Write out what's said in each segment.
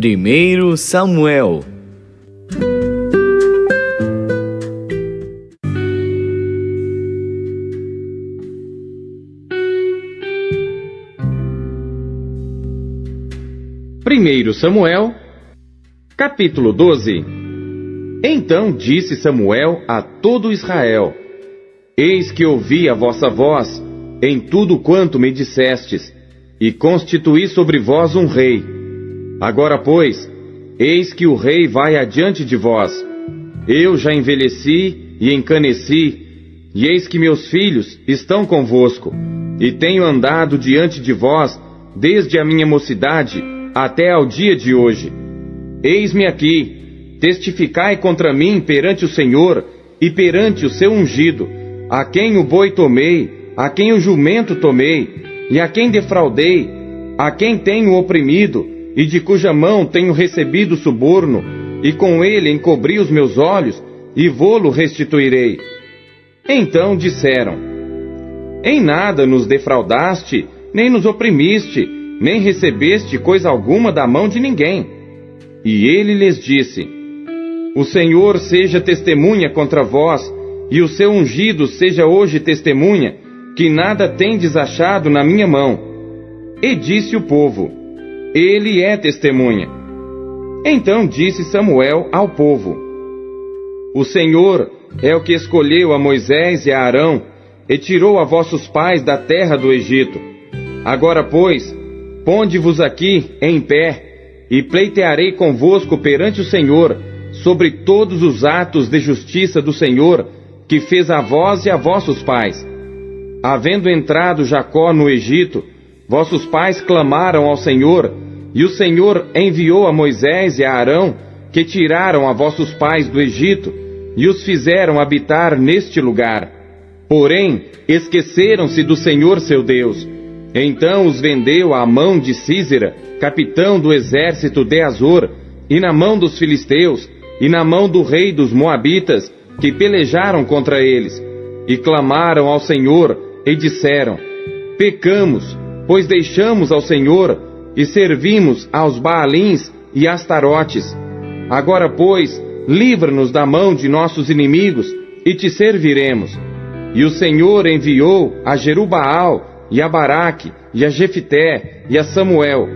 1 Samuel. Primeiro Samuel, capítulo 12. Então disse Samuel a todo Israel: Eis que ouvi a vossa voz em tudo quanto me dissestes, e constituí sobre vós um rei. Agora, pois, eis que o rei vai adiante de vós. Eu já envelheci e encaneci, e eis que meus filhos estão convosco, e tenho andado diante de vós desde a minha mocidade até ao dia de hoje. Eis-me aqui, testificai contra mim perante o Senhor e perante o seu ungido, a quem o boi tomei, a quem o jumento tomei, e a quem defraudei, a quem tenho oprimido, e de cuja mão tenho recebido suborno, e com ele encobri os meus olhos, e vô-lo restituirei. Então disseram: Em nada nos defraudaste, nem nos oprimiste, nem recebeste coisa alguma da mão de ninguém. E ele lhes disse: O Senhor seja testemunha contra vós, e o seu ungido seja hoje testemunha, que nada tendes achado na minha mão. E disse o povo: Ele é testemunha. Então disse Samuel ao povo: O Senhor é o que escolheu a Moisés e a Arão, e tirou a vossos pais da terra do Egito. Agora, pois, ponde-vos aqui em pé, e pleitearei convosco perante o Senhor, sobre todos os atos de justiça do Senhor, que fez a vós e a vossos pais. Havendo entrado Jacó no Egito, vossos pais clamaram ao Senhor, e o Senhor enviou a Moisés e a Arão, que tiraram a vossos pais do Egito, e os fizeram habitar neste lugar. Porém, esqueceram-se do Senhor seu Deus. Então os vendeu à mão de Sísera, capitão do exército de Azor, e na mão dos filisteus, e na mão do rei dos moabitas, que pelejaram contra eles. E clamaram ao Senhor, e disseram: Pecamos, pois deixamos ao Senhor, e servimos aos Baalins e Astarotes. Agora, pois, livra-nos da mão de nossos inimigos, e te serviremos. E o Senhor enviou a Jerubaal, e a Baraque, e a Jefité, e a Samuel,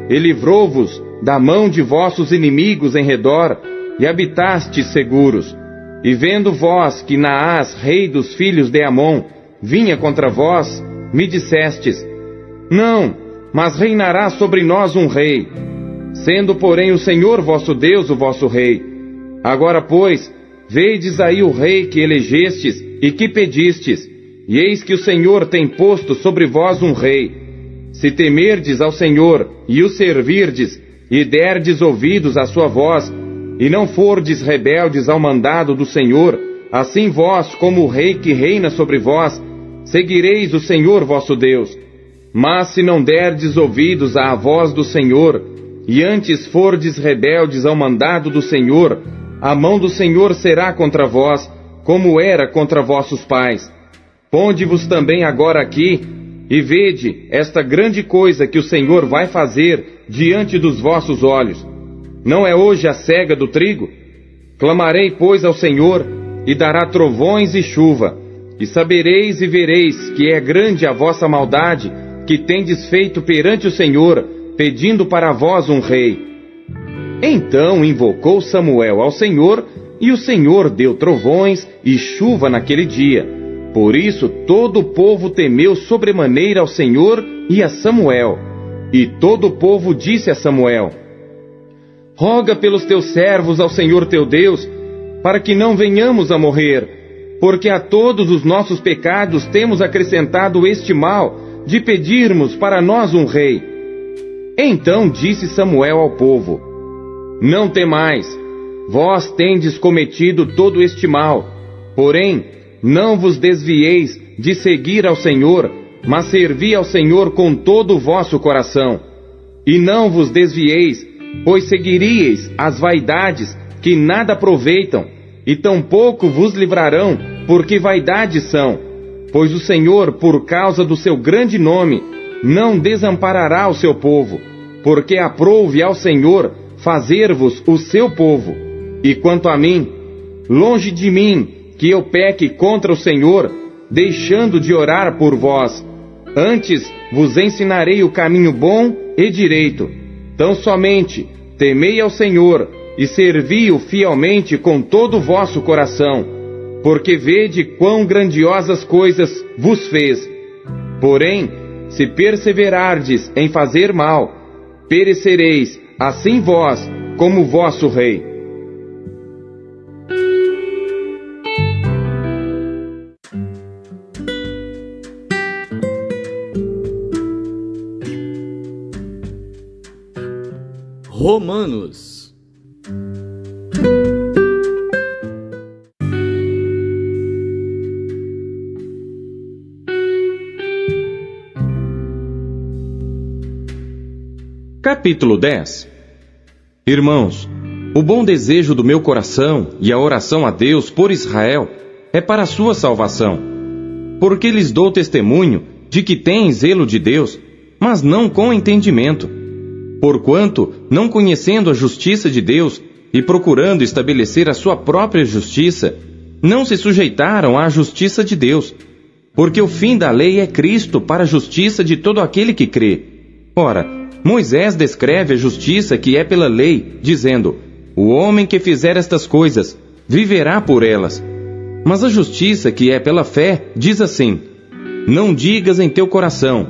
e livrou-vos da mão de vossos inimigos em redor, e habitastes seguros. E vendo vós que Naás, rei dos filhos de Amon, vinha contra vós, me dissestes: Não, mas reinará sobre nós um rei, sendo porém o Senhor vosso Deus o vosso rei. Agora, pois, veides aí o rei que elegestes e que pedistes, e eis que o Senhor tem posto sobre vós um rei. Se temerdes ao Senhor e o servirdes, e derdes ouvidos à sua voz, e não fordes rebeldes ao mandado do Senhor, assim vós, como o rei que reina sobre vós, seguireis o Senhor vosso Deus. Mas se não derdes ouvidos à voz do Senhor, e antes fordes rebeldes ao mandado do Senhor, a mão do Senhor será contra vós, como era contra vossos pais. Ponde-vos também agora aqui, e vede esta grande coisa que o Senhor vai fazer diante dos vossos olhos. Não é hoje a cega do trigo? Clamarei, pois, ao Senhor, e dará trovões e chuva, e sabereis e vereis que é grande a vossa maldade, que tendes feito perante o Senhor, pedindo para vós um rei. Então invocou Samuel ao Senhor, e o Senhor deu trovões e chuva naquele dia. Por isso todo o povo temeu sobremaneira ao Senhor e a Samuel. E todo o povo disse a Samuel: Roga pelos teus servos ao Senhor teu Deus, para que não venhamos a morrer, porque a todos os nossos pecados temos acrescentado este mal, de pedirmos para nós um rei. Então disse Samuel ao povo: Não temais, vós tendes cometido todo este mal, porém, não vos desvieis de seguir ao Senhor, mas servi ao Senhor com todo o vosso coração. E não vos desvieis, pois seguiríeis as vaidades que nada aproveitam, e tampouco vos livrarão, porque vaidades são. Pois o Senhor, por causa do seu grande nome, não desamparará o seu povo, porque aprouve ao Senhor fazer-vos o seu povo. E quanto a mim, longe de mim que eu peque contra o Senhor, deixando de orar por vós. Antes vos ensinarei o caminho bom e direito. Tão somente temei ao Senhor e servi-o fielmente com todo o vosso coração, porque vede quão grandiosas coisas vos fez. Porém, se perseverardes em fazer mal, perecereis, assim vós como o vosso rei. Romanos. Capítulo 10. Irmãos, o bom desejo do meu coração e a oração a Deus por Israel é para a sua salvação, porque lhes dou testemunho de que têm zelo de Deus, mas não com entendimento. Porquanto, não conhecendo a justiça de Deus e procurando estabelecer a sua própria justiça, não se sujeitaram à justiça de Deus, porque o fim da lei é Cristo para a justiça de todo aquele que crê. Ora, Moisés descreve a justiça que é pela lei, dizendo: o homem que fizer estas coisas viverá por elas. Mas a justiça que é pela fé diz assim: não digas em teu coração: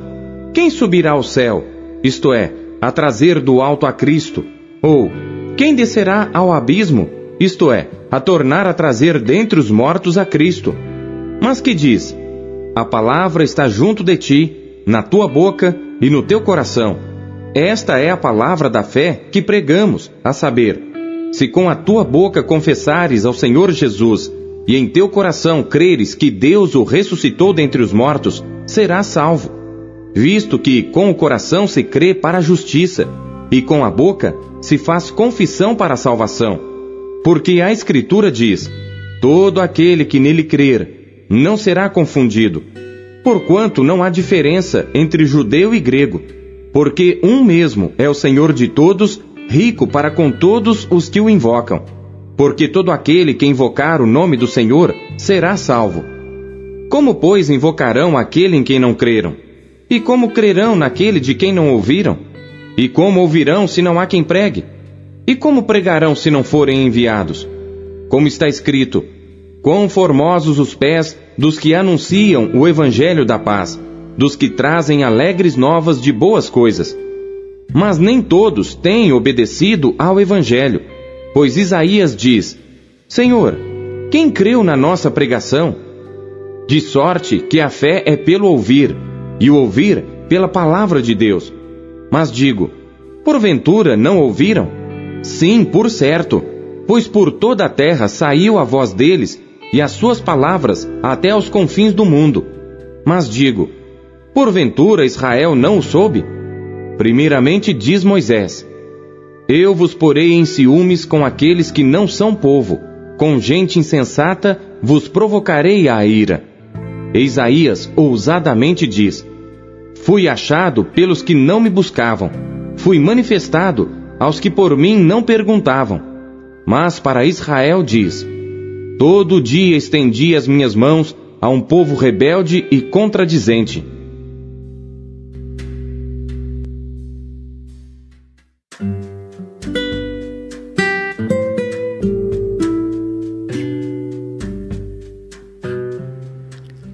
quem subirá ao céu, isto é, a trazer do alto a Cristo? Ou, quem descerá ao abismo, isto é, a tornar a trazer dentre os mortos a Cristo? Mas que diz: a palavra está junto de ti, na tua boca e no teu coração. Esta é a palavra da fé que pregamos, a saber, se com a tua boca confessares ao Senhor Jesus, e em teu coração creres que Deus o ressuscitou dentre os mortos, serás salvo. Visto que com o coração se crê para a justiça, e com a boca se faz confissão para a salvação. Porque a Escritura diz: todo aquele que nele crer não será confundido. Porquanto não há diferença entre judeu e grego, porque um mesmo é o Senhor de todos, rico para com todos os que o invocam. Porque todo aquele que invocar o nome do Senhor será salvo. Como, pois, invocarão aquele em quem não creram? E como crerão naquele de quem não ouviram? E como ouvirão se não há quem pregue? E como pregarão se não forem enviados? Como está escrito: quão formosos os pés dos que anunciam o evangelho da paz, dos que trazem alegres novas de boas coisas. Mas nem todos têm obedecido ao evangelho, pois Isaías diz: Senhor, quem creu na nossa pregação? De sorte que a fé é pelo ouvir, e o ouvir pela palavra de Deus. Mas digo, porventura não ouviram? Sim, por certo, pois por toda a terra saiu a voz deles, e as suas palavras até aos confins do mundo. Mas digo, porventura Israel não o soube? Primeiramente diz Moisés: eu vos porei em ciúmes com aqueles que não são povo, com gente insensata vos provocarei a ira. Isaías ousadamente diz: fui achado pelos que não me buscavam, fui manifestado aos que por mim não perguntavam. Mas para Israel diz: todo dia estendi as minhas mãos a um povo rebelde e contradizente.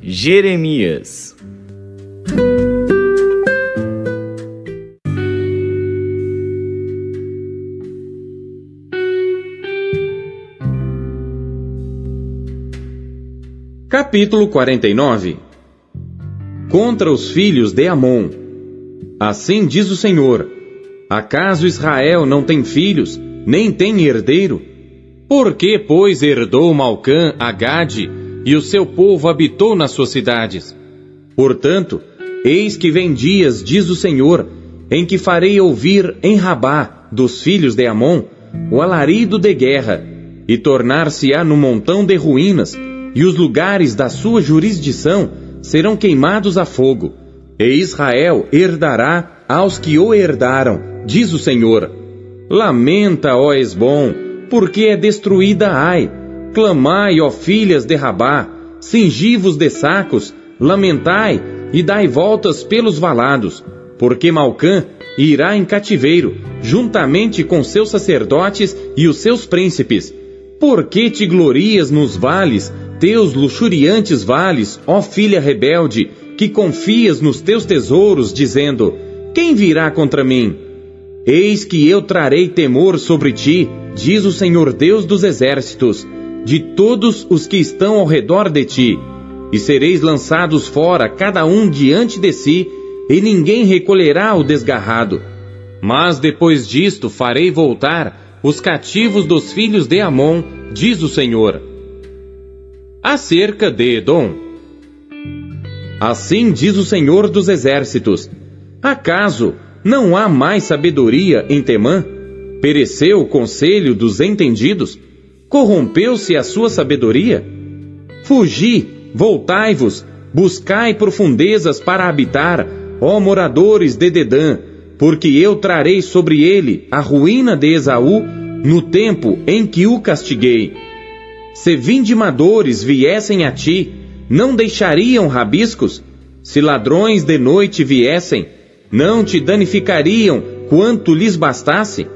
Jeremias. Capítulo 49. Contra os filhos de Amon. Assim diz o Senhor: acaso Israel não tem filhos, nem tem herdeiro? Por que, pois, herdou Malcã a Gade, e o seu povo habitou nas suas cidades? Portanto, eis que vem dias, diz o Senhor, em que farei ouvir em Rabá, dos filhos de Amon, o alarido de guerra, e tornar-se-á no montão de ruínas, e os lugares da sua jurisdição serão queimados a fogo, e Israel herdará aos que o herdaram, diz o Senhor. Lamenta, ó Hesbom, porque é destruída Ai. Clamai, ó filhas de Rabá, cingi-vos de sacos, lamentai e dai voltas pelos valados, porque Malcã irá em cativeiro, juntamente com seus sacerdotes e os seus príncipes. Por que te glorias nos vales, teus luxuriantes vales, ó filha rebelde, que confias nos teus tesouros, dizendo: quem virá contra mim? Eis que eu trarei temor sobre ti, diz o Senhor Deus dos exércitos, de todos os que estão ao redor de ti, e sereis lançados fora, cada um diante de si, e ninguém recolherá o desgarrado. Mas depois disto farei voltar os cativos dos filhos de Amon, diz o Senhor. Acerca de Edom. Assim diz o Senhor dos exércitos: acaso não há mais sabedoria em Temã? Pereceu o conselho dos entendidos? Corrompeu-se a sua sabedoria? Fugi, voltai-vos, buscai profundezas para habitar, ó moradores de Dedã, porque eu trarei sobre ele a ruína de Esaú no tempo em que o castiguei. Se vindimadores viessem a ti, não deixariam rabiscos? Se ladrões de noite viessem, não te danificariam quanto lhes bastasse?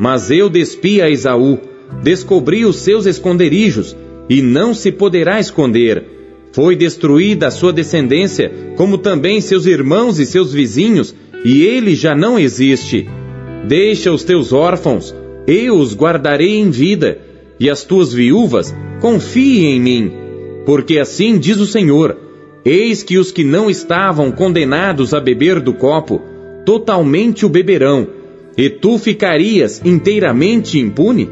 Mas eu despi a Esaú, descobri os seus esconderijos, e não se poderá esconder. Foi destruída a sua descendência, como também seus irmãos e seus vizinhos, e ele já não existe. Deixa os teus órfãos, eu os guardarei em vida, e as tuas viúvas confiem em mim. Porque assim diz o Senhor: eis que os que não estavam condenados a beber do copo, totalmente o beberão, e tu ficarias inteiramente impune?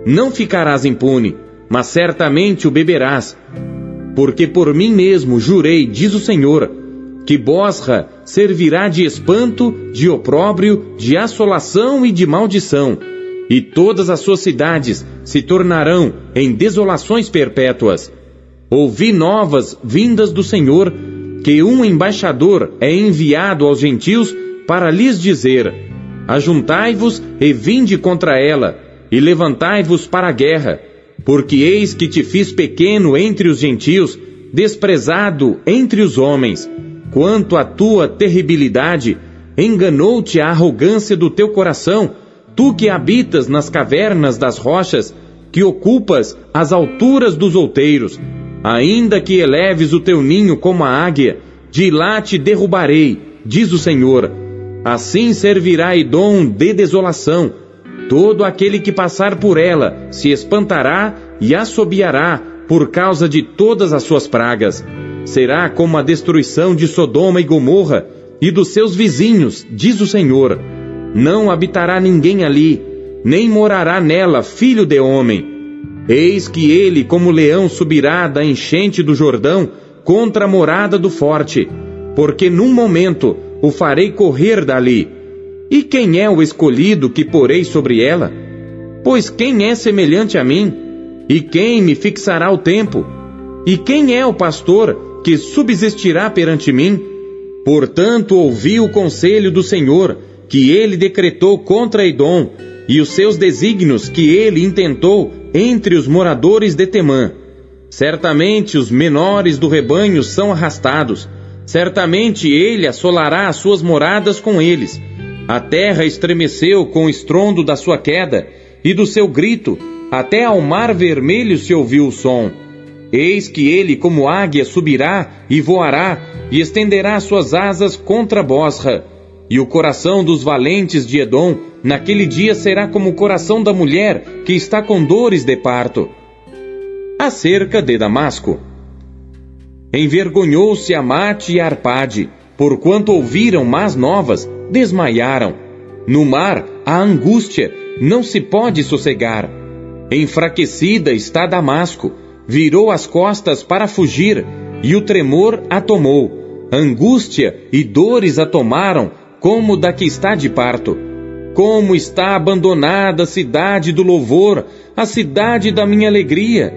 Não ficarás impune, mas certamente o beberás. Porque por mim mesmo jurei, diz o Senhor, que Bosra servirá de espanto, de opróbrio, de assolação e de maldição, e todas as suas cidades se tornarão em desolações perpétuas. Ouvi novas vindas do Senhor, que um embaixador é enviado aos gentios para lhes dizer: ajuntai-vos e vinde contra ela, e levantai-vos para a guerra, porque eis que te fiz pequeno entre os gentios, desprezado entre os homens. Quanto à tua terribilidade, enganou-te a arrogância do teu coração, tu que habitas nas cavernas das rochas, que ocupas as alturas dos outeiros. Ainda que eleves o teu ninho como a águia, de lá te derrubarei, diz o Senhor. Assim servirá Edom de desolação. Todo aquele que passar por ela se espantará e assobiará por causa de todas as suas pragas. Será como a destruição de Sodoma e Gomorra e dos seus vizinhos, diz o Senhor. Não habitará ninguém ali, nem morará nela filho de homem. Eis que ele, como leão, subirá da enchente do Jordão contra a morada do forte, porque num momento o farei correr dali. E quem é o escolhido que porei sobre ela? Pois quem é semelhante a mim? E quem me fixará o tempo? E quem é o pastor que subsistirá perante mim? Portanto, ouvi o conselho do Senhor, que ele decretou contra Edom, e os seus desígnios que ele intentou entre os moradores de Temã. Certamente os menores do rebanho são arrastados, certamente ele assolará as suas moradas com eles. A terra estremeceu com o estrondo da sua queda, e do seu grito, até ao mar vermelho se ouviu o som. Eis que ele como águia subirá e voará, e estenderá suas asas contra Bosra. E o coração dos valentes de Edom, naquele dia será como o coração da mulher que está com dores de parto. Acerca de Damasco. Envergonhou-se Amate e Arpade, porquanto ouviram más novas, desmaiaram. No mar, a angústia não se pode sossegar. Enfraquecida está Damasco, virou as costas para fugir, e o tremor a tomou. Angústia e dores a tomaram, como da que está de parto. Como está abandonada a cidade do louvor, a cidade da minha alegria.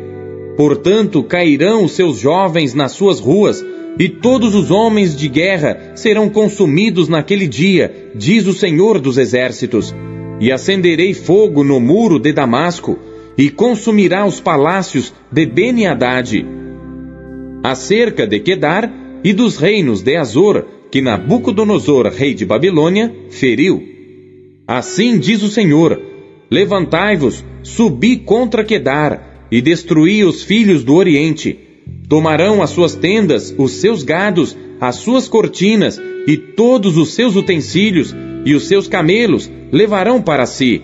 Portanto, cairão os seus jovens nas suas ruas, e todos os homens de guerra serão consumidos naquele dia, diz o Senhor dos exércitos. e acenderei fogo no muro de Damasco, e consumirá os palácios de Beni-Hadad. Acerca de Quedar e dos reinos de Azor, que Nabucodonosor, rei de Babilônia, feriu. Assim diz o Senhor: levantai-vos, subi contra Quedar, e destruí os filhos do Oriente. Tomarão as suas tendas, os seus gados, as suas cortinas, e todos os seus utensílios, e os seus camelos levarão para si.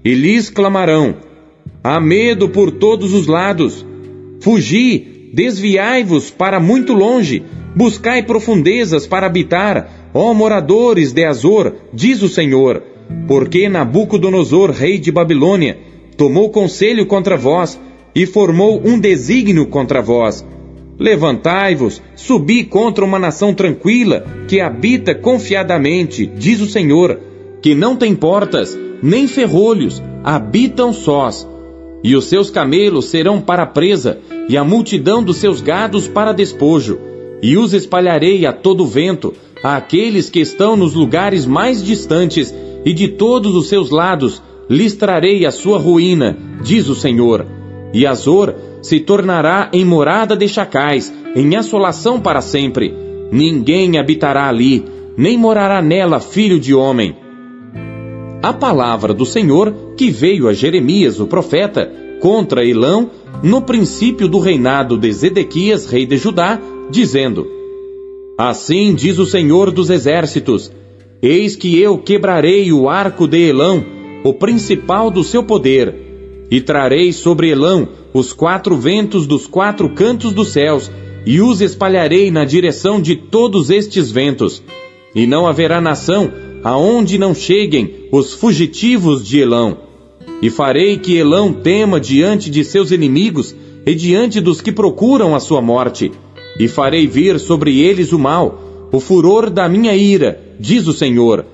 E lhes clamarão: há medo por todos os lados. Fugi, desviai-vos para muito longe, buscai profundezas para habitar, ó moradores de Azor, diz o Senhor, porque Nabucodonosor, rei de Babilônia, tomou conselho contra vós, e formou um desígnio contra vós. Levantai-vos, subi contra uma nação tranquila, que habita confiadamente, diz o Senhor, que não tem portas, nem ferrolhos, habitam sós. E os seus camelos serão para presa, e a multidão dos seus gados para despojo. E os espalharei a todo vento, àqueles que estão nos lugares mais distantes, e de todos os seus lados lhes trarei a sua ruína, diz o Senhor. E Azor se tornará em morada de chacais, em assolação para sempre. Ninguém habitará ali, nem morará nela filho de homem. A palavra do Senhor que veio a Jeremias, o profeta, contra Elão, no princípio do reinado de Zedequias, rei de Judá, dizendo: assim diz o Senhor dos exércitos: eis que eu quebrarei o arco de Elão, o principal do seu poder, e trarei sobre Elão os 4 ventos dos 4 cantos dos céus, e os espalharei na direção de todos estes ventos. E não haverá nação aonde não cheguem os fugitivos de Elão. E farei que Elão tema diante de seus inimigos e diante dos que procuram a sua morte. E farei vir sobre eles o mal, o furor da minha ira, diz o Senhor.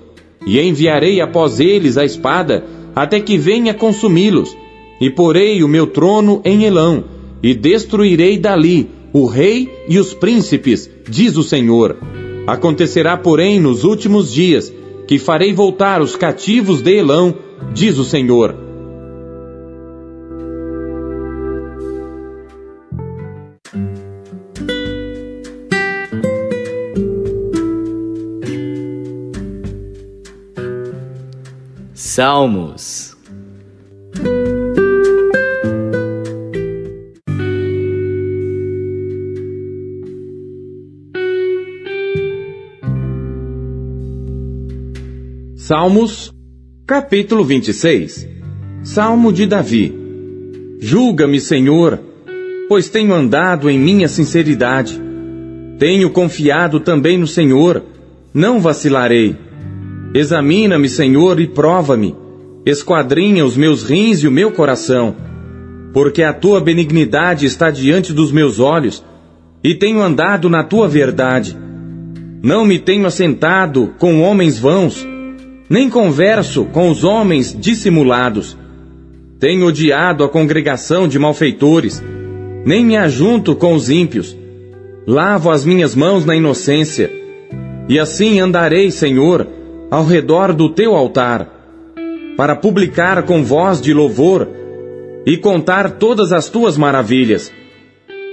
E enviarei após eles a espada, até que venha consumi-los. E porei o meu trono em Elão, e destruirei dali o rei e os príncipes, diz o Senhor. Acontecerá, porém, nos últimos dias, que farei voltar os cativos de Elão, diz o Senhor. Salmos. Salmos, capítulo 26. Salmo de Davi. Julga-me, Senhor, pois tenho andado em minha sinceridade. Tenho confiado também no Senhor, não vacilarei. Examina-me, Senhor, e prova-me. Esquadrinha os meus rins e o meu coração. Porque a tua benignidade está diante dos meus olhos, e tenho andado na tua verdade. Não me tenho assentado com homens vãos, nem converso com os homens dissimulados. Tenho odiado a congregação de malfeitores, nem me ajunto com os ímpios. Lavo as minhas mãos na inocência, e assim andarei, Senhor, ao redor do teu altar, para publicar com voz de louvor e contar todas as tuas maravilhas.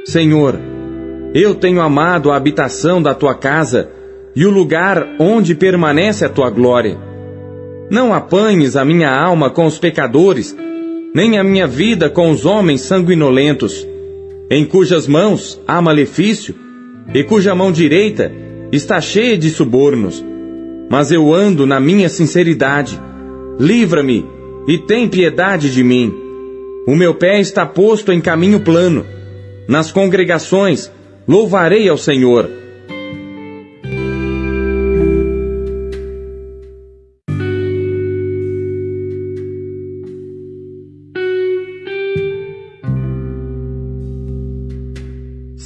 Senhor, eu tenho amado a habitação da tua casa e o lugar onde permanece a tua glória. Não apanhes a minha alma com os pecadores, nem a minha vida com os homens sanguinolentos, em cujas mãos há malefício, e cuja mão direita está cheia de subornos. Mas eu ando na minha sinceridade. Livra-me e tem piedade de mim. O meu pé está posto em caminho plano. Nas congregações louvarei ao Senhor.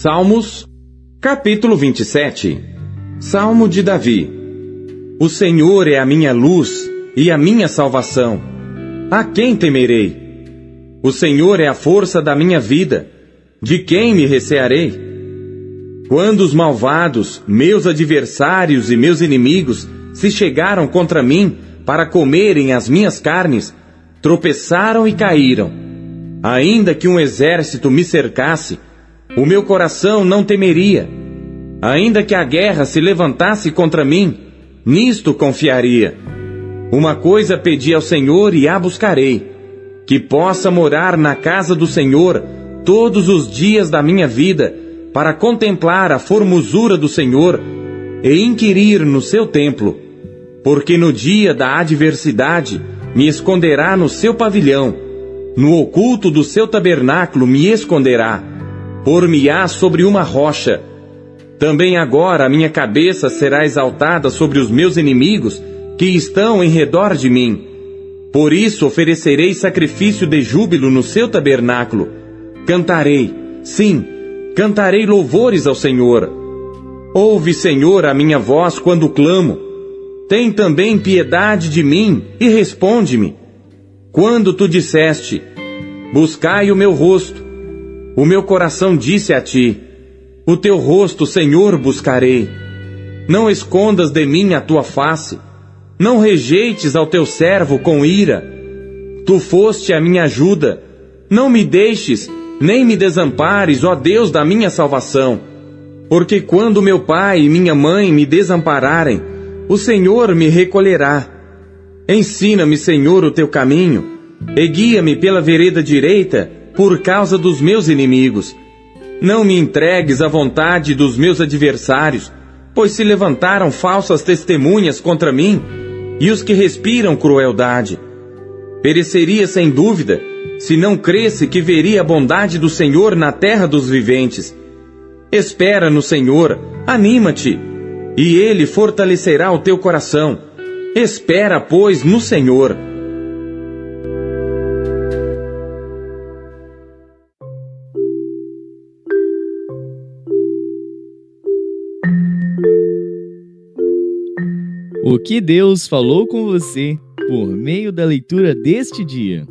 Salmos, capítulo 27. Salmo de Davi. O Senhor é a minha luz e a minha salvação. A quem temerei? O Senhor é a força da minha vida. De quem me recearei? Quando os malvados, meus adversários e meus inimigos, se chegaram contra mim para comerem as minhas carnes, tropeçaram e caíram. Ainda que um exército me cercasse, o meu coração não temeria. Ainda que a guerra se levantasse contra mim, nisto confiaria. Uma coisa pedi ao Senhor e a buscarei, que possa morar na casa do Senhor todos os dias da minha vida, para contemplar a formosura do Senhor e inquirir no seu templo. Porque no dia da adversidade me esconderá no seu pavilhão, no oculto do seu tabernáculo me esconderá, por-me-á sobre uma rocha. Também agora a minha cabeça será exaltada sobre os meus inimigos que estão em redor de mim. Por isso oferecerei sacrifício de júbilo no seu tabernáculo. Cantarei, sim, cantarei louvores ao Senhor. Ouve, Senhor, a minha voz quando clamo. Tem também piedade de mim e responde-me. Quando tu disseste, buscai o meu rosto, o meu coração disse a ti, o teu rosto, Senhor, buscarei. Não escondas de mim a tua face, não rejeites ao teu servo com ira. Tu foste a minha ajuda, não me deixes, nem me desampares, ó Deus da minha salvação. Porque quando meu pai e minha mãe me desampararem, o Senhor me recolherá. Ensina-me, Senhor, o teu caminho, e guia-me pela vereda direita, por causa dos meus inimigos. Não me entregues à vontade dos meus adversários, pois se levantaram falsas testemunhas contra mim, e os que respiram crueldade. Pereceria sem dúvida, se não cresse que veria a bondade do Senhor na terra dos viventes. Espera no Senhor, anima-te, e Ele fortalecerá o teu coração. Espera, pois, no Senhor. O que Deus falou com você por meio da leitura deste dia?